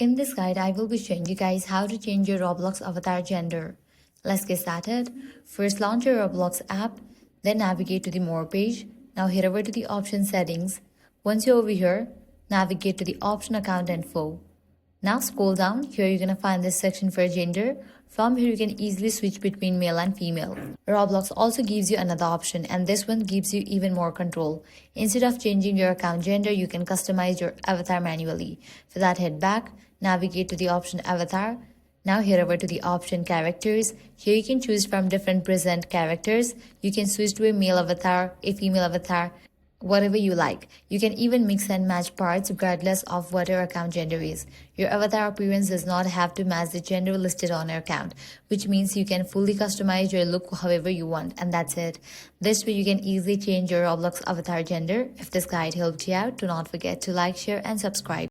In this guide, I will be showing you guys how to change your Roblox avatar gender. Let's get started. First, launch your Roblox app, then navigate to the More page. Now head over to the option settings. Once you're over here, navigate to the option account info. Now scroll down. Here you're gonna find this section for gender. From here you can easily switch between male and female. Roblox also gives you another option, and this one gives you even more control. Instead of changing your account gender, you can customize your avatar manually. For that, head back, navigate to the option avatar. Now head over to the option characters. Here you can choose from different present characters. You can switch to a male avatar, a female avatar, whatever you like. You can even mix and match parts regardless of what your account gender is. Your avatar appearance does not have to match the gender listed on your account, which means you can fully customize your look however you want, and that's it. This way you can easily change your Roblox avatar gender. If this guide helped you out, do not forget to like, share and subscribe.